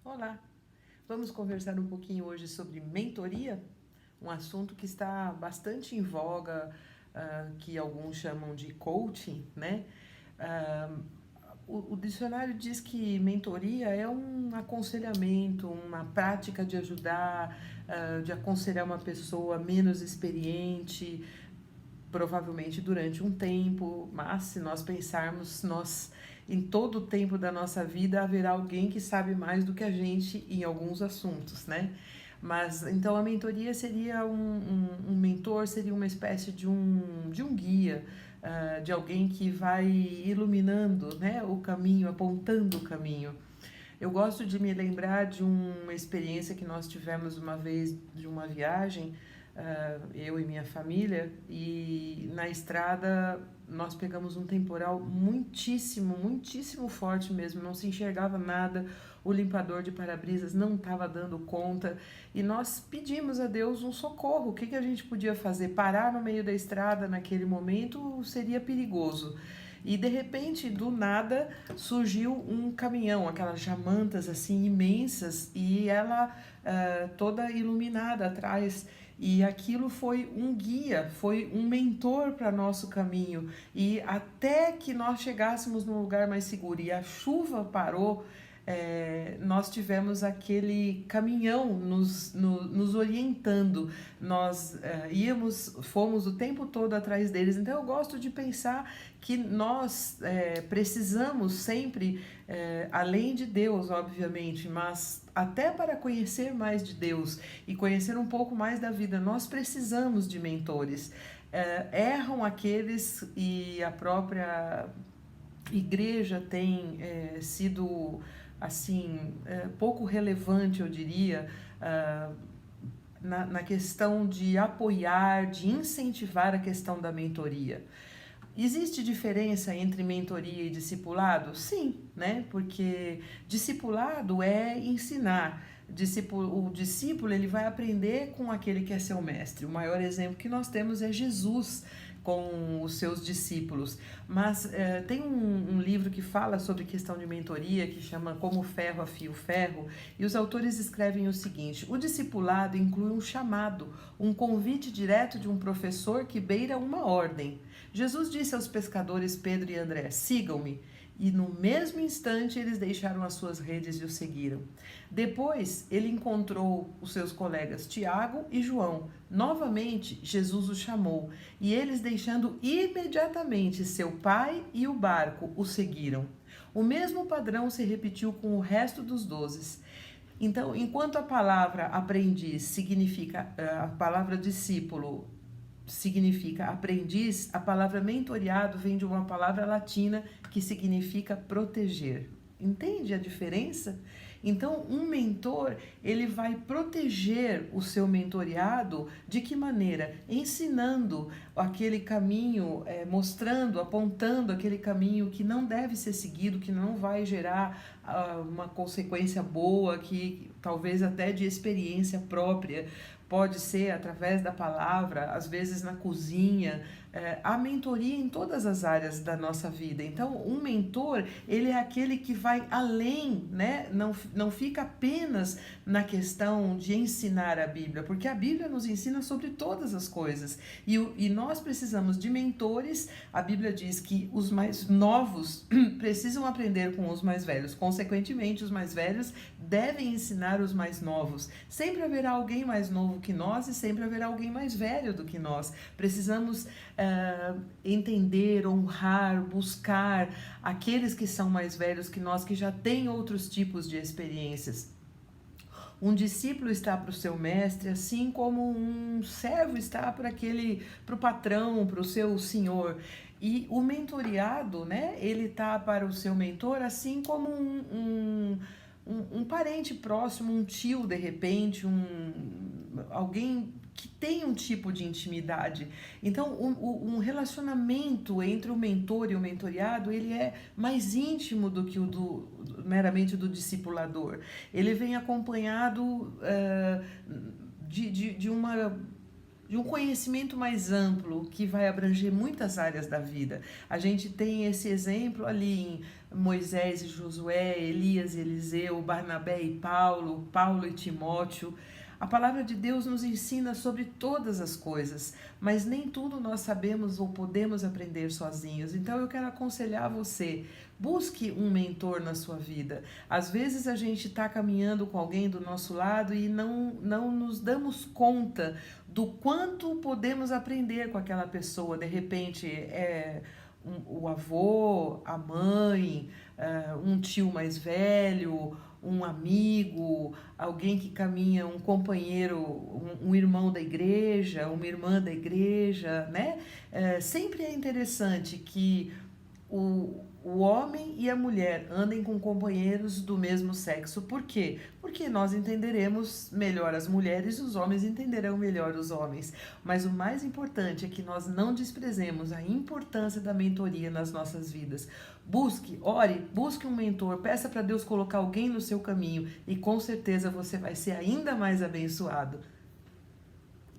Olá! Vamos conversar um pouquinho hoje sobre mentoria, um assunto que está bastante em voga, que alguns chamam de coaching, né? Ah, o dicionário diz que mentoria é um aconselhamento, uma prática de ajudar, de aconselhar uma pessoa menos experiente, provavelmente durante um tempo, mas se nós pensarmos, nós em todo o tempo da nossa vida haverá alguém que sabe mais do que a gente em alguns assuntos, né? Mas então a mentoria seria um mentor, seria uma espécie de um guia, de alguém que vai iluminando, né, o caminho, apontando o caminho. Eu gosto de me lembrar de uma experiência que nós tivemos uma vez de uma viagem, eu e minha família, e na estrada nós pegamos um temporal muitíssimo, muitíssimo forte mesmo, não se enxergava nada, o limpador de para-brisas não estava dando conta e nós pedimos a Deus um socorro. O que, que a gente podia fazer? Parar no meio da estrada naquele momento seria perigoso. E de repente, do nada, surgiu um caminhão, aquelas jamantas assim imensas, e ela toda iluminada atrás. E aquilo foi um guia, foi um mentor para nosso caminho. E até que nós chegássemos num lugar mais seguro e a chuva parou, nós tivemos aquele caminhão nos orientando. Nós fomos o tempo todo atrás deles. Então eu gosto de pensar que nós precisamos sempre, além de Deus, obviamente, mas até para conhecer mais de Deus e conhecer um pouco mais da vida, nós precisamos de mentores. Erram aqueles, e a própria igreja tem sido assim pouco relevante, eu diria, na questão de apoiar, de incentivar a questão da mentoria. Existe diferença entre mentoria e discipulado? Sim, né? Porque discipulado é ensinar. O discípulo ele vai aprender com aquele que é seu mestre. O maior exemplo que nós temos é Jesus com os seus discípulos. Mas tem um livro que fala sobre questão de mentoria, que chama Como o Ferro Afia o Ferro, e os autores escrevem o seguinte: o discipulado inclui um chamado, um convite direto de um professor que beira uma ordem. Jesus disse aos pescadores Pedro e André: sigam-me. E no mesmo instante eles deixaram as suas redes e o seguiram. Depois ele encontrou os seus colegas Tiago e João. Novamente Jesus os chamou e eles, deixando imediatamente seu pai e o barco, o seguiram. O mesmo padrão se repetiu com o resto dos 12. Então, enquanto a palavra aprendiz significa, a palavra discípulo significa aprendiz, a palavra mentoriado vem de uma palavra latina que significa proteger. Entende a diferença? Então, um mentor, ele vai proteger o seu mentoriado de que maneira? Ensinando aquele caminho, mostrando, apontando aquele caminho que não deve ser seguido, que não vai gerar uma consequência boa, que talvez até de experiência própria. Pode ser através da palavra, às vezes na cozinha, a mentoria em todas as áreas da nossa vida. Então, um mentor, ele é aquele que vai além, né? Não fica apenas na questão de ensinar a Bíblia, porque a Bíblia nos ensina sobre todas as coisas. E nós precisamos de mentores. A Bíblia diz que os mais novos precisam aprender com os mais velhos. Consequentemente, os mais velhos devem ensinar os mais novos. Sempre haverá alguém mais novo que nós e sempre haverá alguém mais velho do que nós. Precisamos entender, honrar, buscar aqueles que são mais velhos que nós, que já têm outros tipos de experiências. Um discípulo está para o seu mestre, assim como um servo está para o patrão, para o seu senhor. E o mentoriado, né, ele está para o seu mentor, assim como um parente próximo, um tio de repente, alguém que tem um tipo de intimidade. Então, um relacionamento entre o mentor e o mentoriado, ele é mais íntimo do que meramente do discipulador. Ele vem acompanhado de uma de um conhecimento mais amplo que vai abranger muitas áreas da vida. A gente tem esse exemplo ali em Moisés e Josué, Elias e Eliseu, Barnabé e Paulo, Paulo e Timóteo. A palavra de Deus nos ensina sobre todas as coisas, mas nem tudo nós sabemos ou podemos aprender sozinhos. Então eu quero aconselhar você, busque um mentor na sua vida. Às vezes a gente está caminhando com alguém do nosso lado e não nos damos conta do quanto podemos aprender com aquela pessoa. De repente o avô, a mãe, um tio mais velho, um amigo, alguém que caminha, um companheiro, um irmão da igreja, uma irmã da igreja, né? Sempre é interessante que o homem e a mulher andem com companheiros do mesmo sexo. Por quê? Porque nós entenderemos melhor as mulheres e os homens entenderão melhor os homens. Mas o mais importante é que nós não desprezemos a importância da mentoria nas nossas vidas. Busque, ore, busque um mentor, peça para Deus colocar alguém no seu caminho e com certeza você vai ser ainda mais abençoado.